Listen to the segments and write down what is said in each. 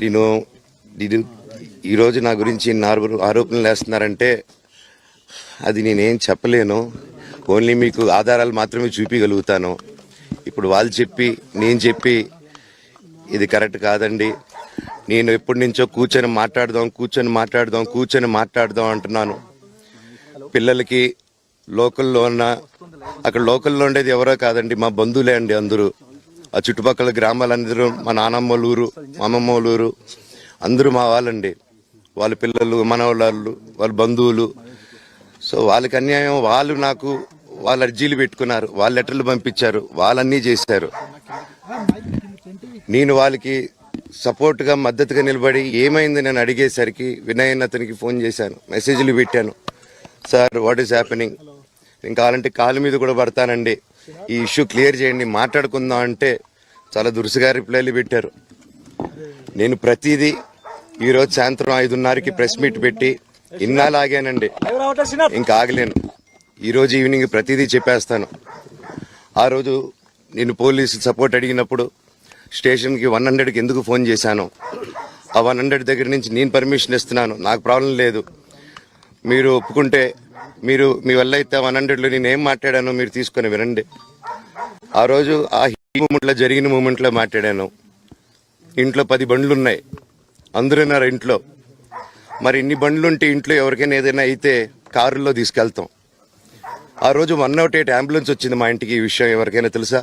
నేను ఇది ఈరోజు నా గురించి ఇన్ని ఆరోపణలు వేస్తున్నారంటే అది నేనేం చెప్పలేను. ఓన్లీ మీకు ఆధారాలు మాత్రమే చూపించగలుగుతాను. ఇప్పుడు వాళ్ళు చెప్పి నేను చెప్పి ఇది కరెక్ట్ కాదండి. నేను ఎప్పటి నుంచో కూర్చొని మాట్లాడదాం అంటున్నాను. పిల్లలకి లోకల్లో ఉన్న అక్కడ లోకల్లో ఉండేది ఎవరో కాదండి, మా బంధువులే అండి అందరూ. ఆ చుట్టుపక్కల గ్రామాలందరూ మా నానమ్మలూరు, మా అమ్మమ్మలూరు అందరూ మా వాళ్ళండి. వాళ్ళ పిల్లలు, మనవాళ్ళు, వాళ్ళ బంధువులు. సో వాళ్ళకి అన్యాయం, వాళ్ళు నాకు వాళ్ళ అర్జీలు పెట్టుకున్నారు, వాళ్ళ లెటర్లు పంపించారు, వాళ్ళన్నీ చేశారు. నేను వాళ్ళకి సపోర్ట్గా మద్దతుగా నిలబడి ఏమైంది నేను అడిగేసరికి వినయ్ అతనికి ఫోన్ చేశాను, మెసేజ్లు పెట్టాను. సార్ వాట్ ఈస్ హ్యాపెనింగ్, నేను కావాలంటే కాళ్ళ మీద కూడా పడతానండి, ఈ ఇష్యూ క్లియర్ చేయండి, మాట్లాడుకుందాం అంటే చాలా దురుసుగా రిప్లైలు పెట్టారు. నేను ప్రతిదీ ఈరోజు సాయంత్రం 5:30కి ప్రెస్ మీట్ పెట్టి ఇన్నాళ్ళు ఆగానండి, ఇంకా ఆగలేను. ఈరోజు ఈవినింగ్ ప్రతిదీ చెప్పేస్తాను. ఆ రోజు నేను పోలీసు సపోర్ట్ అడిగినప్పుడు స్టేషన్కి 100కి ఎందుకు ఫోన్ చేశాను, ఆ 100 దగ్గర నుంచి నేను పర్మిషన్ ఇస్తున్నాను, నాకు ప్రాబ్లం లేదు, మీరు ఒప్పుకుంటే మీరు మీ వల్ల అయితే 100లో నేను ఏం మాట్లాడానో మీరు తీసుకొని వినండి. ఆ రోజు ఆ మూమెంట్లో జరిగిన మూమెంట్లో మాట్లాడాను. ఇంట్లో 10 బండ్లు ఉన్నాయి, అందరూ ఉన్నారు ఇంట్లో. మరి ఇన్ని బండ్లు ఉంటే ఇంట్లో ఎవరికైనా ఏదైనా అయితే కారుల్లో తీసుకెళ్తాం. ఆ రోజు 108 అంబులెన్స్ వచ్చింది మా ఇంటికి. ఈ విషయం ఎవరికైనా తెలుసా?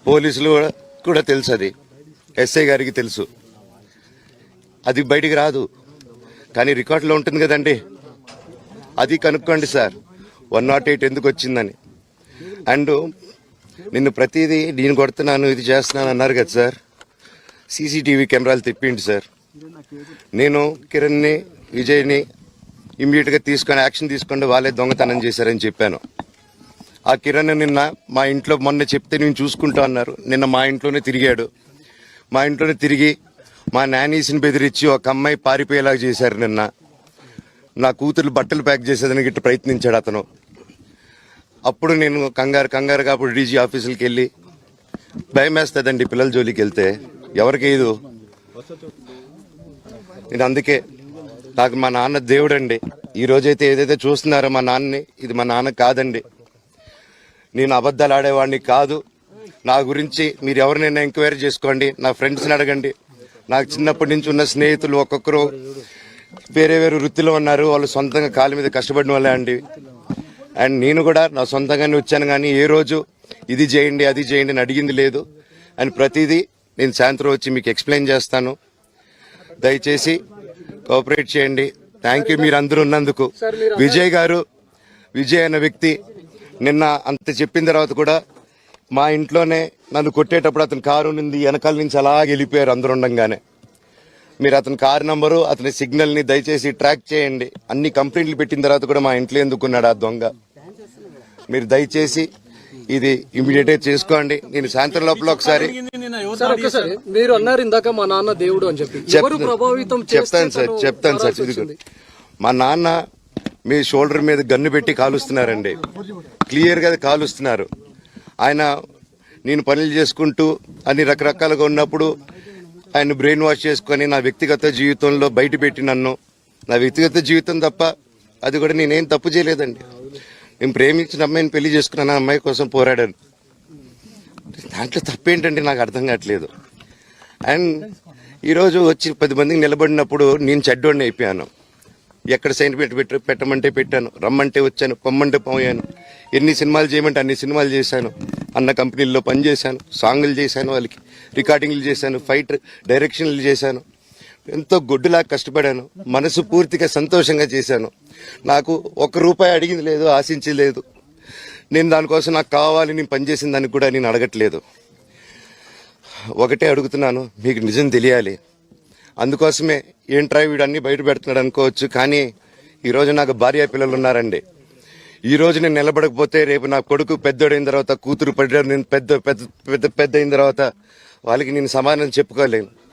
పోలీసులు కూడా తెలుసు, అది ఎస్ఐ గారికి తెలుసు. అది బయటికి రాదు, కానీ రికార్డులో ఉంటుంది కదండి, అది కనుక్కోండి సార్ 108 ఎందుకు వచ్చిందని. అండ్ నిన్ను ప్రతిదీ నేను కొడుతున్నాను, ఇది చేస్తున్నాను అన్నారు కదా సార్, సీసీటీవీ కెమెరాలు తెప్పిండి సార్. నేను కిరణ్ని, విజయ్ని ఇమ్మీడియట్గా తీసుకొని యాక్షన్ తీసుకోండి, వాళ్ళే దొంగతనం చేశారని చెప్పాను. ఆ కిరణ్ నిన్న మా ఇంట్లో మొన్న చెప్తే నేను చూసుకుంటా అన్నారు. నిన్న మా ఇంట్లోనే తిరిగాడు. మా ఇంట్లోనే తిరిగి మా నానీస్ని బెదిరించి ఒక అమ్మాయి పారిపోయేలాగా చేశారు. నిన్న నా కూతురు బట్టలు ప్యాక్ చేసేదానికి ఇట్లా ప్రయత్నించాడు అతను. అప్పుడు నేను కంగారుగా అప్పుడు డీజీ ఆఫీసులకి వెళ్ళి, భయం వేస్తుందండి పిల్లల జోలికి వెళ్తే, ఎవరికి ఇది. నేను అందుకే నాకు మా నాన్న దేవుడండి. ఈ రోజైతే ఏదైతే చూస్తున్నారో మా నాన్నని, ఇది మా నాన్న కాదండి. నేను అబద్ధాలు ఆడేవాడిని కాదు. నా గురించి మీరు ఎవరినైనా ఎంక్వైరీ చేసుకోండి, నా ఫ్రెండ్స్ని అడగండి. నాకు చిన్నప్పటి నుంచి ఉన్న స్నేహితులు ఒక్కొక్కరు వేరే వృత్తిలో ఉన్నారు, వాళ్ళు సొంతంగా కాళ్ళ మీద కష్టపడిన వాళ్ళే అండి. అండ్ నేను కూడా నా సొంతంగానే వచ్చాను, కానీ ఏ రోజు ఇది చేయండి అది చేయండి అని అడిగింది లేదు. అండ్ ప్రతిదీ నేను సాయంత్రం వచ్చి మీకు ఎక్స్ప్లెయిన్ చేస్తాను. దయచేసి కోఆపరేట్ చేయండి. థ్యాంక్ యూ మీరు అందరూ ఉన్నందుకు. విజయ్ అన్న వ్యక్తి నిన్న అంత చెప్పిన తర్వాత కూడా మా ఇంట్లోనే నన్ను కొట్టేటప్పుడు అతని కారు ఉంది, వెనకాల నుంచి అలాగే వెళ్ళిపోయారు అందరు ఉండంగానే. మీరు అతని కారు నంబరు, అతని సిగ్నల్ని దయచేసి ట్రాక్ చేయండి. అన్ని కంప్లైంట్లు పెట్టిన తర్వాత కూడా మా ఇంట్లో ఎందుకున్నాడు ఆ దొంగ, మీరు దయచేసి ఇది ఇమీడియట్ గా చేసుకోండి. నేను సాయంత్రం లోపల ఒకసారి మీరు అన్నారు ఇందాక మా నాన్న దేవుడు అని చెప్పి, చెప్తాను సార్. మా నాన్న మీ షోల్డర్ మీద గన్ను పెట్టి కాలుస్తున్నారండి, క్లియర్ గా కాలుస్తున్నారు. ఆయన నేను పనులు చేసుకుంటూ అన్ని రకరకాలుగా ఉన్నప్పుడు ఆయన బ్రెయిన్ వాష్ చేసుకొని నా వ్యక్తిగత జీవితంలో బయట పెట్టి నన్ను, నా వ్యక్తిగత జీవితం తప్ప అది కూడా నేనేం తప్పు చేయలేదండి. నేను ప్రేమించిన అమ్మాయిని పెళ్లి చేసుకున్నాను, ఆ అమ్మాయి కోసం పోరాడాను. దాంట్లో తప్పేంటంటే నాకు అర్థం కావట్లేదు. అండ్ ఈరోజు వచ్చి 10 మందికి నిలబడినప్పుడు నేను చెడ్డోడిని అయిపోయాను. ఎక్కడ సైన్ పెట్టమంటే పెట్టాను, రమ్మంటే వచ్చాను, పొమ్మంటే పోయాను. ఎన్ని సినిమాలు చేయమంటే అన్ని సినిమాలు చేశాను. అన్న కంపెనీల్లో పనిచేశాను, సాంగులు చేశాను, వాళ్ళకి రికార్డింగ్లు చేశాను, ఫైట్ డైరెక్షన్లు చేశాను. ఎంతో గొడ్డులాగా కష్టపడాను, మనసు పూర్తిగా సంతోషంగా చేశాను. నాకు ₹1 అడిగింది లేదు, ఆశించలేదు. నేను దానికోసం నాకు కావాలి, నేను పనిచేసిన దానికి కూడా నేను అడగట్లేదు. ఒకటే అడుగుతున్నాను, మీకు నిజం తెలియాలి. అందుకోసమే ఏంట్రా వీడు అన్ని బయట పెడుతున్నాడు అనుకోవచ్చు, కానీ ఈరోజు నాకు భార్య పిల్లలు ఉన్నారండి. ఈ రోజు నేను నిలబడకపోతే రేపు నా కొడుకు పెద్దోడైన తర్వాత, కూతురు పెద్ద అయిన తర్వాత వాళ్ళకి నేను సమాధానం చెప్పుకోలేను.